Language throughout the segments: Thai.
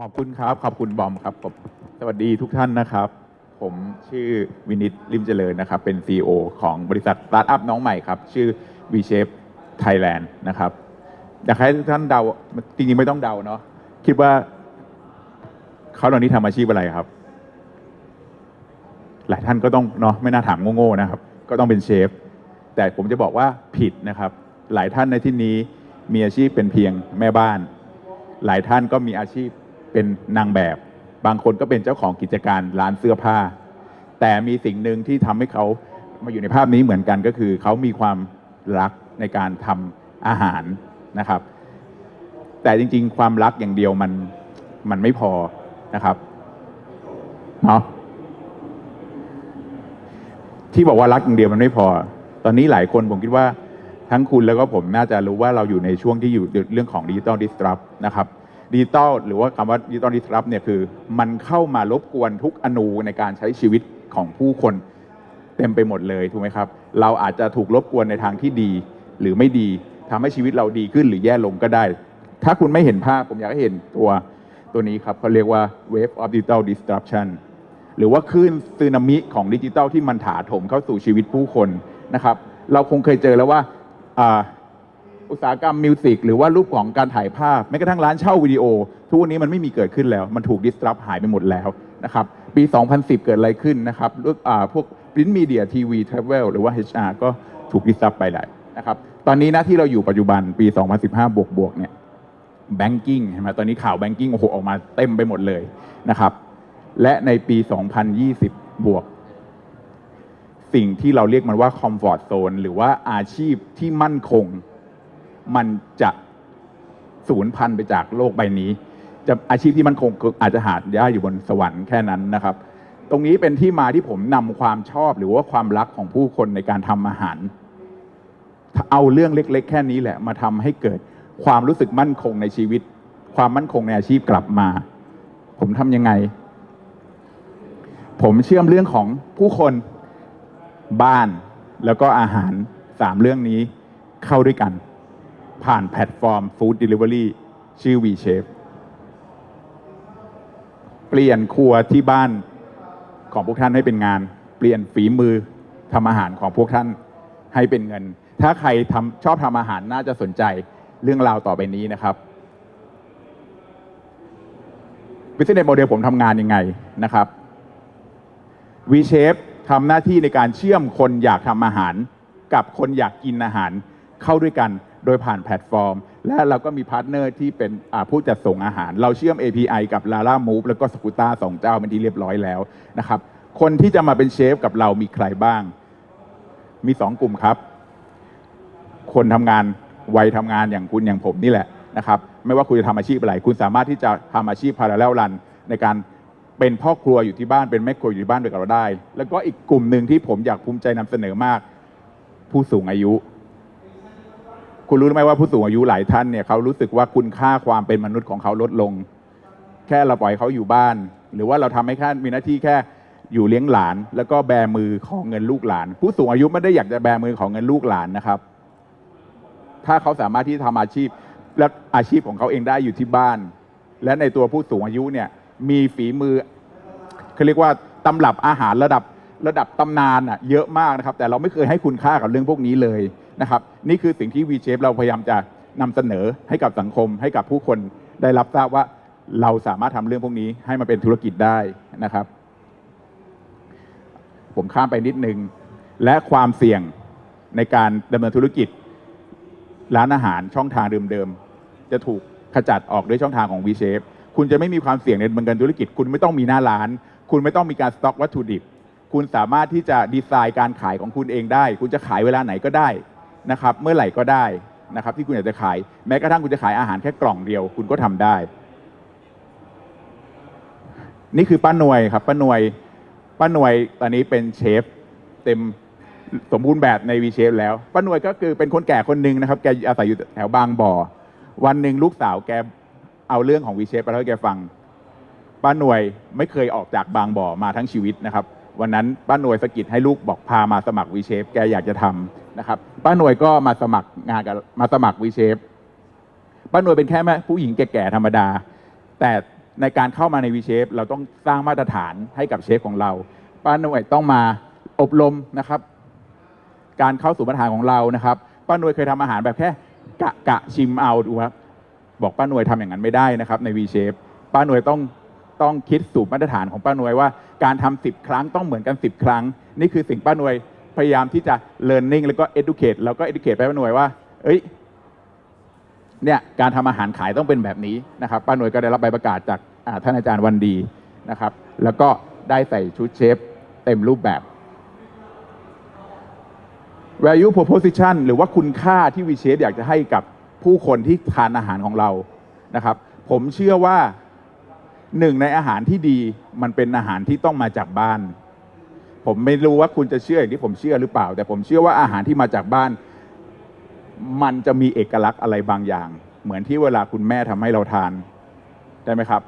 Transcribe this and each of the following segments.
ขอบคุณครับขอบคุณบอมครับผมสวัสดีทุกท่านนะครับ ผมชื่อวินิตลิมเจริญนะครับ เป็น CEO ของบริษัทสตาร์ทอัพน้องใหม่ครับ ชื่อ V-Shape Thailand นะครับอยากให้ทุกท่านเดาจริงๆไม่ต้องเดาเนาะคิดว่าเขาเหล่านี้ทำอาชีพอะไรครับ หลายท่านก็ต้องเนาะไม่น่าถามโง่ๆนะครับ ก็ต้องเป็นเชฟแต่ผมจะบอกว่าผิดนะครับ หลายท่านในที่นี้มีอาชีพเป็นเพียงแม่บ้าน หลายท่านก็มีอาชีพเป็นนางแบบ บางคนก็เป็นเจ้าของกิจการร้านเสื้อผ้า แต่มีสิ่งหนึ่งที่ทำให้เขามาอยู่ในภาพนี้เหมือนกันก็คือเขามีความรักในการทำอาหารนะครับ แต่จริงๆความรักอย่างเดียวมันไม่พอนะครับเนาะ ที่บอกว่ารักอย่างเดียวมันไม่พอ ตอนนี้หลายคนผมคิดว่าทั้งคุณแล้วก็ผมน่าจะรู้ว่าเราอยู่ในช่วงที่อยู่เรื่องของดิจิตอลดิสรัปนะครับดิจิตอลหรือว่าคำว่าดิจิตอลดิสรัปเนี่ยคือมันเข้ามารบกวนทุกอนูในการใช้ชีวิตของผู้คนเต็มไปหมดเลยถูกไหมครับเราอาจจะถูกรบกวนในทางที่ดีหรือไม่ดีทำให้ชีวิตเราดีขึ้นหรือแย่ลงก็ได้ ถ้าคุณไม่เห็นภาพผมอยากให้เห็นตัวนี้ครับเขาเรียกว่า Wave of Digital Disruptionหรือว่าคลื่นสึนามิของดิจิทัลที่มันถาโถมเข้าสู่ชีวิตผู้คนนะครับเราคงเคยเจอแล้วว่าอุตสาหกรรมมิวสิกหรือว่ารูปของการถ่ายภาพแม้กระทั่งร้านเช่าวิดีโอทุกวันนี้มันไม่มีเกิดขึ้นแล้วมันถูกดิสรัปหายไปหมดแล้วนะครับปี 2010 เกิดอะไรขึ้นนะครับพวกปริ้นท์มีเดียทีวีทราเวลหรือว่า HR ก็ถูกดิสรัปไปแล้วนะครับตอนนี้นะที่เราอยู่ปัจจุบันปี 2015 บวกเนี่ยแบงกิ้งเห็นไหมตอนนี้ข่าวแบงกิ้งโอ้โหออกมาเต็มไปหมดเลยนะครับและในปี 2020 บวกสิ่งที่เราเรียกมันว่าคอมฟอร์ตโซนหรือว่าอาชีพที่มั่นคงมันจะสูญพันธุ์ไปจากโลกใบนี้จะอาชีพที่มั่นคงอาจจะหาได้อยู่บนสวรรค์แค่นั้นนะครับตรงนี้เป็นที่มาที่ผมนำความชอบหรือว่าความรักของผู้คนในการทำอาหารเอาเรื่องเล็กๆแค่นี้แหละมาทำให้เกิดความรู้สึกมั่นคงในชีวิตความมั่นคงในอาชีพกลับมาผมทำยังไงผมเชื่อมเรื่องของผู้คนบ้านแล้วก็อาหาร3เรื่องนี้เข้าด้วยกันผ่านแพลตฟอร์ม Food Delivery ชื่อ V-Shape เปลี่ยนครัวที่บ้านของพวกท่านให้เป็นงานเปลี่ยนฝีมือทำอาหารของพวกท่านให้เป็นเงินถ้าใครชอบทำอาหารน่าจะสนใจเรื่องราวต่อไปนี้นะครับ Business Model ผมทำงานยังไงนะครับ V-Shape ทำหน้าที่ในการเชื่อมคนอยากทำอาหารกับคนอยากกินอาหารเข้าด้วยกันโดยผ่านแพลตฟอร์มและเราก็มีพาร์ทเนอร์ที่เป็นผู้จัดส่งอาหารเราเชื่อม API กับ Lala Move แล้วก็ Skuta 2 เจ้าเป็นที่เรียบร้อยแล้วนะครับคนที่จะมาเป็นเชฟกับเรามีใครบ้างมี2กลุ่มครับคนทำงานวัยทำงานอย่างคุณอย่างผมนี่แหละนะครับไม่ว่าคุณจะทำอาชีพอะไรคุณสามารถที่จะทำอาชีพ Parallel Run ในการเป็นพ่อครัวอยู่ที่บ้านเป็นแม่ครัวอยู่ที่บ้านด้วยกับเราได้แล้วก็อีกกลุ่มหนึ่งที่ผมอยากภูมิใจนำเสนอมากผู้สูงอายุคุณรู้ไหมว่าผู้สูงอายุหลายท่านเนี่ยเขารู้สึกว่าคุณค่าความเป็นมนุษย์ของเขาลดลงแค่เราปล่อยเขาอยู่บ้านหรือว่าเราทำให้แค่มีหน้าที่แค่อยู่เลี้ยงหลานแล้วก็แบมือของเงินลูกหลานผู้สูงอายุไม่ได้อยากจะแบมือของเงินลูกหลานนะครับถ้าเขาสามารถที่ทำอาชีพและอาชีพของเขาเองได้อยู่ที่บ้านและในตัวผู้สูงอายุเนี่ยมีฝีมือเขาเรียกว่าตำรับอาหารระดับตำนานอ่ะเยอะมากนะครับแต่เราไม่เคยให้คุณค่ากับเรื่องพวกนี้เลยนะครับนี่คือสิ่งที่ V-Shape เราพยายามจะนำเสนอให้กับสังคมให้กับผู้คนได้รับทราบว่าเราสามารถทำเรื่องพวกนี้ให้มันเป็นธุรกิจได้นะครับผมข้ามไปนิดนึงและความเสี่ยงในการดำเนินธุรกิจร้านอาหารช่องทางเดิมๆจะถูกขจัดออกด้วยช่องทางของ V-Shape คุณจะไม่มีความเสี่ยงในดำเนินธุรกิจคุณไม่ต้องมีหน้าร้านคุณไม่ต้องมีการสต็อกวัตถุดิบคุณสามารถที่จะดีไซน์การขายของคุณเองได้คุณจะขายเวลาไหนก็ได้นะครับเมื่อไหร่ก็ได้นะครับที่คุณอยากจะขายแม้กระทั่งคุณจะขายอาหารแค่กล่องเดียวคุณก็ทำได้นี่คือป้าหน่วยครับป้าหน่วยตอนนี้เป็นเชฟเต็มสมบูรณ์แบบใน V-Shape แล้วป้าหน่วยก็คือเป็นคนแก่คนหนึ่งนะครับแกอาศัยอยู่แถวบางบ่อวันหนึ่งลูกสาวแกเอาเรื่องของ V-Shape ไปเล่าให้แกฟังป้าหน่วยไม่เคยออกจากบางบ่อมาทั้งชีวิตนะครับวันนั้นป้าหน่วยสะกิดให้ลูกบอกพามาสมัคร V-Shape แกอยากจะทำนะครับป้าหน่วยก็มาสมัครงานกับมาสมัคร V-Shape ป้าหน่วยเป็นแค่แม่ผู้หญิงแก่ๆธรรมดาแต่ ในการเข้ามาใน V-Shape เราต้องสร้างมาตรฐานให้กับเชฟของเราป้าหน่วยต้องมาอบรมนะครับการเข้าสู่มาตรฐานของเรานะครับป้าหน่วยเคยทำอาหารแบบแค่กะชิมเอาดูครับบอกป้าหน่วยทำอย่างนั้นไม่ได้นะครับใน V-Shape ป้าหน่วยต้องคิดสู่มาตรฐานของป้าหน่วยว่าการทำ10 ครั้งต้องเหมือนกัน10 ครั้งนี่คือสิ่งป้าหน่วยพยายามที่จะ learning แล้วก็ educate แล้วก็ educate ป้าหน่วยว่าเนี่ยการทำอาหารขายต้องเป็นแบบนี้นะครับป้าหน่วยก็ได้รับใบประกาศจากท่านอาจารย์วันดีนะครับแล้วก็ได้ใส่ชุดเชฟเต็มรูปแบบ value proposition หรือว่าคุณค่าที่ V-Shape อยากจะให้กับผู้คนที่ทานอาหารของเรานะครับผมเชื่อว่าหนึ่งในอาหารที่ดีมันเป็นอาหารที่ต้องมาจากบ้านผมไม่รู้ว่าคุณจะเชื่ออย่างที่ผมเชื่อหรือเปล่าแต่ผมเชื่อว่าอาหารที่มาจากบ้านมันจะมีเอกลักษณ์อะไรบางอย่างเหมือนที่เวลาคุณแม่ทำให้เราทานได้ไหมครับ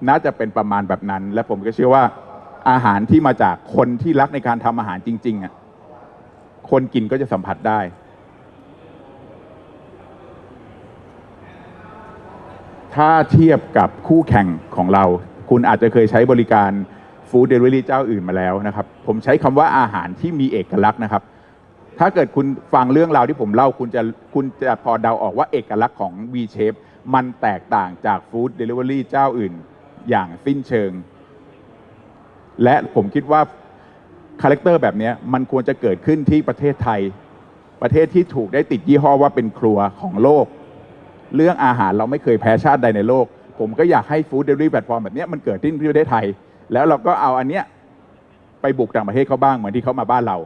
น่าจะเป็นประมาณแบบนั้นและผมก็เชื่อว่าอาหารที่มาจากคนที่รักในการทำอาหารจริงๆคนกินก็จะสัมผัสได้ถ้าเทียบกับคู่แข่งของเราคุณอาจจะเคยใช้บริการฟู้ดเดลิเวอรี่เจ้าอื่นมาแล้วนะครับผมใช้คำว่าอาหารที่มีเอกลักษณ์นะครับถ้าเกิดคุณฟังเรื่องราวที่ผมเล่าคุณจะพอเดาออกว่าเอกลักษณ์ของ V-Shape มันแตกต่างจากฟู้ดเดลิเวอรี่เจ้าอื่นอย่างสิ้นเชิงและผมคิดว่าคาแรคเตอร์แบบนี้มันควรจะเกิดขึ้นที่ประเทศไทยประเทศที่ถูกได้ติดยี่ห้อว่าเป็นครัวของโลกเรื่องอาหารเราไม่เคยแพ้ชาติใดในโลกผมก็อยากให้ฟู้ดเดลิเวอรี่แพลตฟอร์มแบบนี้มันเกิดขึ้นที่ประเทศไทยแล้วเราก็เอาอันเนี้ยไปบุกต่างประเทศเขาบ้างเหมือนที่เขามาบ้านเรา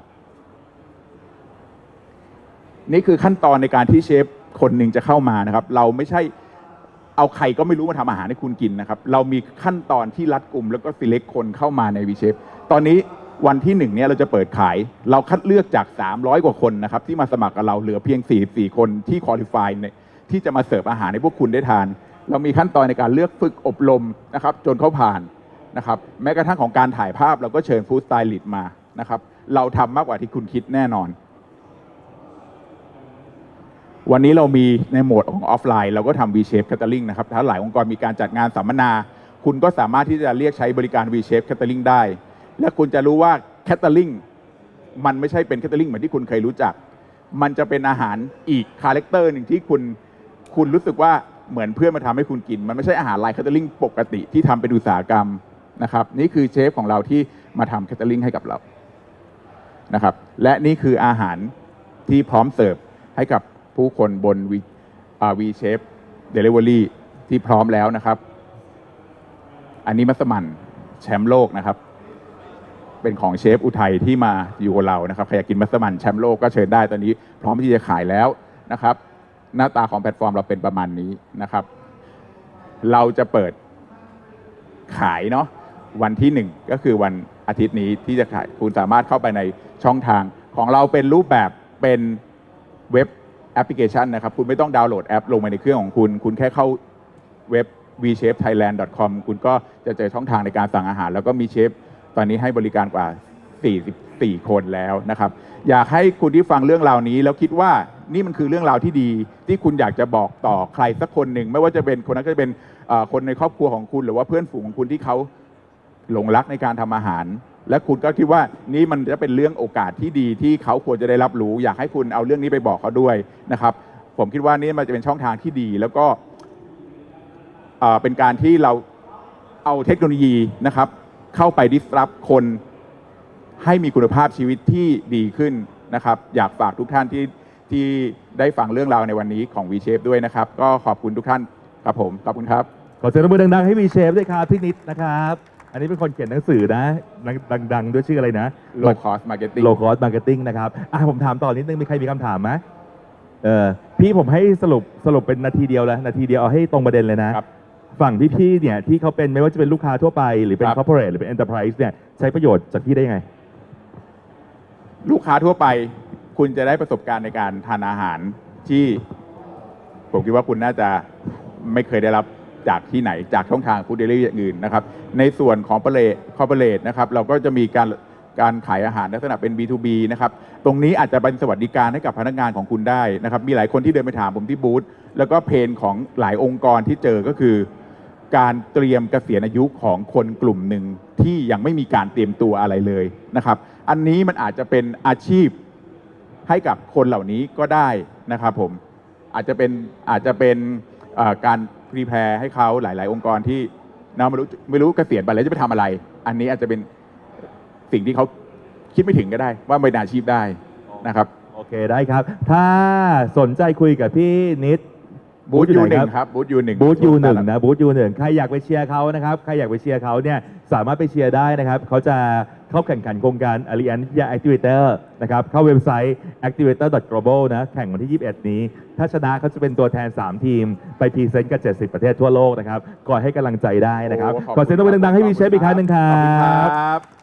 นี่คือขั้นตอนในการที่เชฟคนหนึ่งจะเข้ามานะครับเราไม่ใช่เอาใครก็ไม่รู้มาทำอาหารให้คุณกินนะครับเรามีขั้นตอนที่รัดกุมแล้วก็ select คนเข้ามาใน V-Shape ตอนนี้วันที่1เนี่ยเราจะเปิดขายเราคัดเลือกจาก300กว่าคนนะครับที่มาสมัครกับเราเหลือเพียง44คนที่ qualify เนี่ยที่จะมาเสิร์ฟอาหารให้พวกคุณได้ทานเรามีขั้นตอนในการเลือกฝึกอบรมนะครับจนเขาผ่านนะครับแม้กระทั่งของการถ่ายภาพเราก็เชิญฟู้ดสไตลิสต์มานะครับเราทำมากกว่าที่คุณคิดแน่นอนวันนี้เรามีในโหมดของออฟไลน์เราก็ทำ V-Shape Catering นะครับถ้าหลายองค์กรมีการจัดงานสัมมนาคุณก็สามารถที่จะเรียกใช้บริการ V-Shape Catering ได้และคุณจะรู้ว่า Catering มันไม่ใช่เป็น Catering เหมือนที่คุณเคยรู้จักมันจะเป็นอาหารอีกคาแรคเตอร์หนึ่งที่คุณรู้สึกว่าเหมือนเพื่อนมาทำให้คุณกินมันไม่ใช่อาหารไลน์ Catering ปกติที่ทำเป็นอุตสาหกรรมนะครับนี่คือเชฟของเราที่มาทำ Catering ให้กับเรานะครับและนี่คืออาหารที่พร้อมเสิร์ฟให้กับผู้คนบน V-Shape Delivery ที่พร้อมแล้วนะครับอันนี้มัสมั่นแชมป์โลกนะครับเป็นของเชฟอุทัยที่มาอยู่กับเรานะครับใครอยากกินมัสมั่นแชมป์โลกก็เชิญได้ตอนนี้พร้อมที่จะขายแล้วนะครับหน้าตาของแพลตฟอร์มเราเป็นประมาณนี้นะครับเราจะเปิดขายเนาะวันที่1ก็คือวันอาทิตย์นี้ที่จะขายคุณสามารถเข้าไปในช่องทางของเราเป็นรูปแบบเป็นเว็บแอปพลิเคชันนะครับคุณไม่ต้องดาวน์โหลดแอปลงไปในเครื่องของคุณแค่เข้าเว็บ vshapethailand.com คุณก็จะเจอช่องทางในการสั่งอาหารแล้วก็มีเชฟตอนนี้ให้บริการกว่า44คนแล้วนะครับอยากให้คุณที่ฟังเรื่องราวนี้แล้วคิดว่านี่มันคือเรื่องราวที่ดีที่คุณอยากจะบอกต่อใครสักคนหนึ่งไม่ว่าจะเป็นคนนั้นก็จะเป็นคนในครอบครัวของคุณหรือว่าเพื่อนฝูงของคุณที่เขาหลงรักในการทำอาหารและคุณก็คิดว่านี่มันจะเป็นเรื่องโอกาสที่ดีที่เขาควรจะได้รับรู้อยากให้คุณเอาเรื่องนี้ไปบอกเขาด้วยนะครับผมคิดว่านี่มันจะเป็นช่องทางที่ดีแล้วก็เป็นการที่เราเอาเทคโนโลยีนะครับเข้าไปdisruptคนให้มีคุณภาพชีวิตที่ดีขึ้นนะครับอยากฝากทุกท่านที่ได้ฟังเรื่องราวในวันนี้ของ V-Shape ด้วยนะครับก็ขอบคุณทุกท่านครับผมขอบคุณครับขอเสียงปรบมือดังๆให้ V-Shape ด้วยครับพี่นิดนะครับอันนี้เป็นคนเขียนหนังสือนะดังๆด้วยชื่ออะไรนะ Low Cost Marketing Low Cost Marketing นะครับผมถามต่อนิดนึงมีใครมีคำถามไหมพี่ผมให้สรุปเป็นนาทีเดียวแล้วนาทีเดียวเอาให้ตรงประเด็นเลยนะฝั่งพี่ๆเนี่ยที่เขาเป็นไม่ว่าจะเป็นลูกค้าทั่วไปหรือเป็น corporate หรือเป็น enterprise เนี่ยใช้ประโยชน์จากพี่ได้ยังไงลูกค้าทั่วไปคุณจะได้ประสบการณ์ในการทานอาหารที่ผมคิดว่าคุณน่าจะไม่เคยได้รับจากที่ไหนจากช่องทางฟู้ดเดลิเวอรี่อย่างอื่นนะครับในส่วนของcorporateนะครับเราก็จะมีการขายอาหารลักษณะเป็น B2B นะครับตรงนี้อาจจะเป็นสวัสดิการให้กับพนักงานของคุณได้นะครับมีหลายคนที่เดินไปถามผมที่บูธแล้วก็เพนของหลายองค์กรที่เจอก็คือ การเตรียมเกษียณอายุของคนกลุ่มหนึ่งที่ยังไม่มีการเตรียมตัวอะไรเลยนะครับ อันนี้มันอาจจะเป็นอาชีพให้กับคนเหล่านี้ก็ได้นะครับผมอาจจะเป็นการพรีแพร์ให้เขาหลาย ๆ องค์กรที่นะไม่รู้เกษียณไปแล้วจะไปทำอะไร อันนี้อาจจะเป็นสิ่งที่เขาคิดไม่ถึงก็ได้ว่าเป็นอาชีพได้นะครับ โอเคได้ครับ ถ้าสนใจคุยกับพี่นิด บูธ อยู่ ยู ไหน หนึ่ ค ง รับ ครับบูธยูหนึ่ง บูธยูหนึ่งนะบูธยูหนึ่งใครอยากไปเชียร์เขานะครับใครอยากไปเชียร์เขาเนี่ยสามารถไปเชียร์ได้นะครับเขาจะเข้าแข่งขันโครงการ Allianz Activator นะครับเข้าเว็บไซต์ activator.global นะแข่งวันที่ 21 นี้ ถ้าชนะเขาจะเป็นตัวแทน 3 ทีม ไปพรีเซนต์กับ 70 ประเทศทั่วโลกนะครับก่อให้กำลังใจได้นะครับ โอ้ ขอเสียงตบมือดังๆให้วีเชฟอีกครั้งหนึ่งครั ขอบคุณค บ รับ